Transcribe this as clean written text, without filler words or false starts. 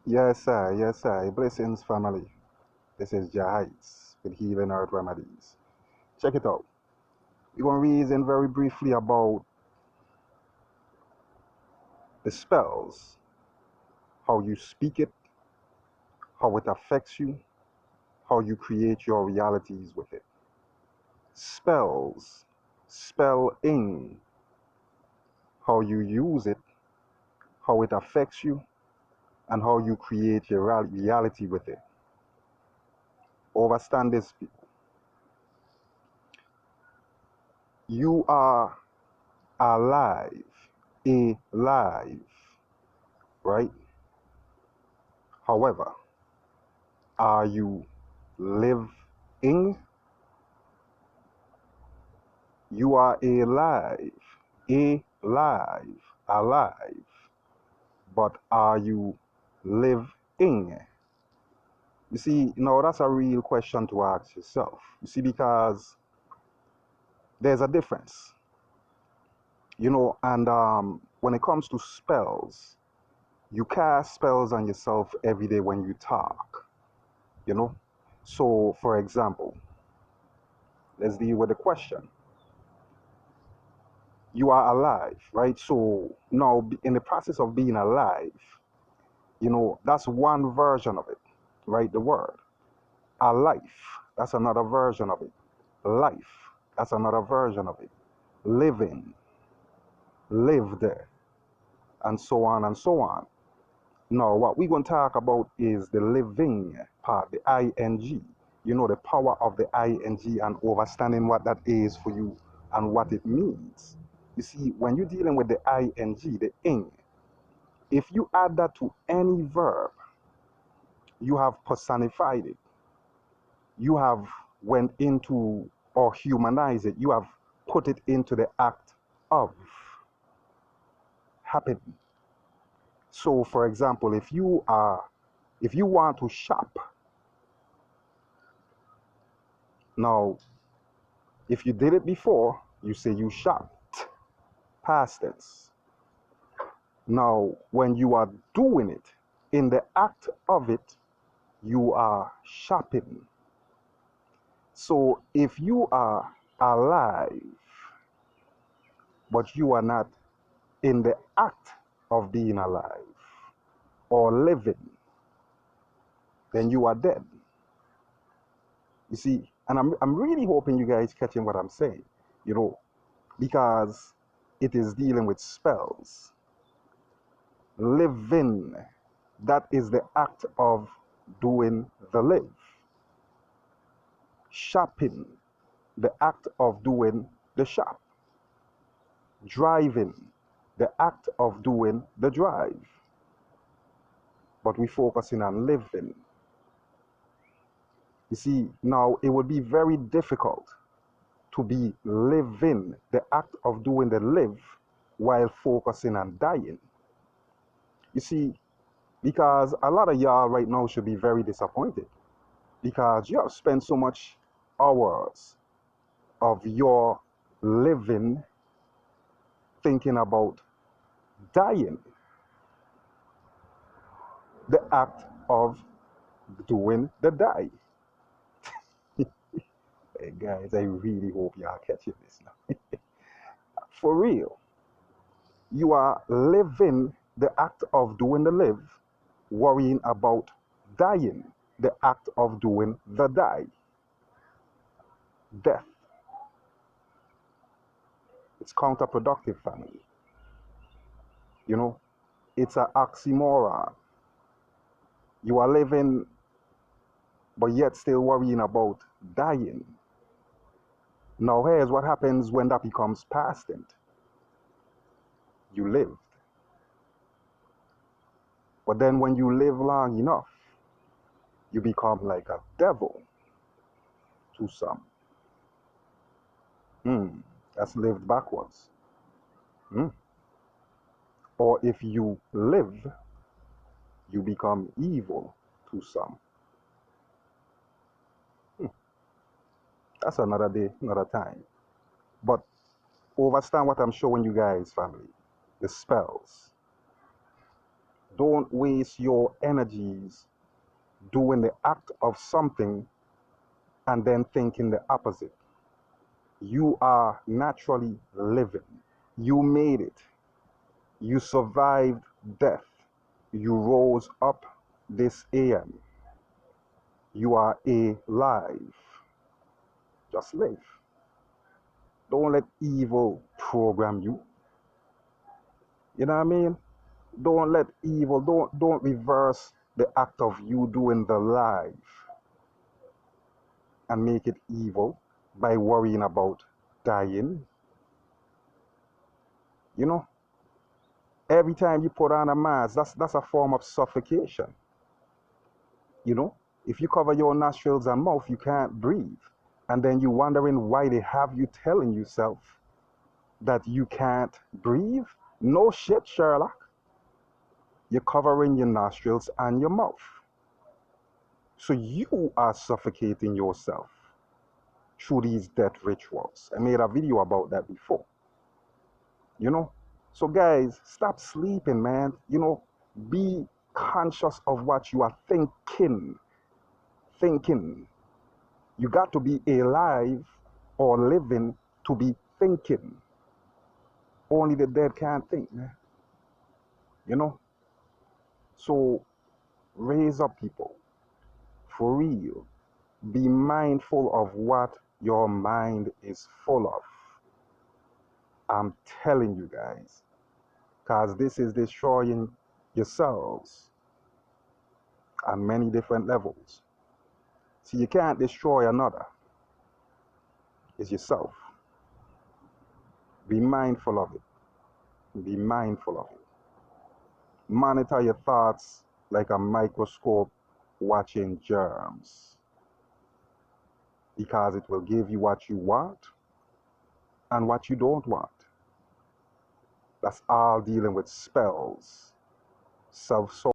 Yes, sir. Blessings, family. This is Jahites with Healing Earth Remedies. Check it out. We're going to reason very briefly about the spells, how you speak it, how it affects you, how you create your realities with it. Spells, spelling, how you use it, how it affects you, and how you create your reality with it. Understand this, people. You are alive, alive, right? However, are you living? You are alive, alive. But are you living? You see, now that's a real question to ask yourself. You see, because there's a difference, and when it comes to spells, you cast spells on yourself every day when you talk, you know. So, for example, let's deal with the question. You are alive, right? So now, in the process of being alive, that's one version of it, right? The word. A life, that's another version of it. Life, that's another version of it. Living, lived, and so on and so on. Now, what we're going to talk about is the living part, the ing. The power of the ing and understanding what that is for you and what it means. You see, when you're dealing with the ing, the ing, if you add that to any verb, you have personified it. You have went into or humanized it. You have put it into the act of happening. So, for example, if you want to shop, now, if you did it before, you say you shopped, past tense. Now, when you are doing it, in the act of it, you are shopping. So if you are alive, but you are not in the act of being alive or living, then you are dead. You see, and I'm really hoping you guys catching what I'm saying, because it is dealing with spells. Living, that is the act of doing the live. Shopping, the act of doing the shop. Driving, the act of doing the drive. But we're focusing on living. You see, now it would be very difficult to be living, the act of doing the live, while focusing on dying. You see, because a lot of y'all right now should be very disappointed because you have spent so much hours of your living thinking about dying, the act of doing the die. Hey guys, I really hope y'all catching this now. For real, you are living the act of doing the live, worrying about dying, the act of doing the die, death. It's counterproductive, family. You know, it's an oxymoron. You are living, but yet still worrying about dying. Now, here's what happens when that becomes past tense. You lived. But then when you live long enough, you become like a devil to some. That's lived backwards. Hmm. Or if you live, you become evil to some. Hmm. That's another day, another time. But understand what I'm showing you guys, family. The spells. Don't waste your energies doing the act of something and then thinking the opposite. You are naturally living. You made it. You survived death. You rose up this AM. You are alive. Just live. Don't let evil program you. You know what I mean? Don't let evil, don't reverse the act of you doing the life and make it evil by worrying about dying. You know, every time you put on a mask, that's a form of suffocation. You know, if you cover your nostrils and mouth, you can't breathe. And then you're wondering why they have you telling yourself that you can't breathe. No shit, Sherlock. You're covering your nostrils and your mouth. So you are suffocating yourself through these death rituals. I made a video about that before. You know? So guys, stop sleeping, man. You know, be conscious of what you are thinking. Thinking. You got to be alive or living to be thinking. Only the dead can't think, man. You know? So raise up, people. For real. Be mindful of what your mind is full of. I'm telling you guys. Because this is destroying yourselves on many different levels. See, you can't destroy another. It's yourself. Be mindful of it. Be mindful of it. Monitor your thoughts like a microscope watching germs. Because it will give you what you want and what you don't want. That's all dealing with spells, self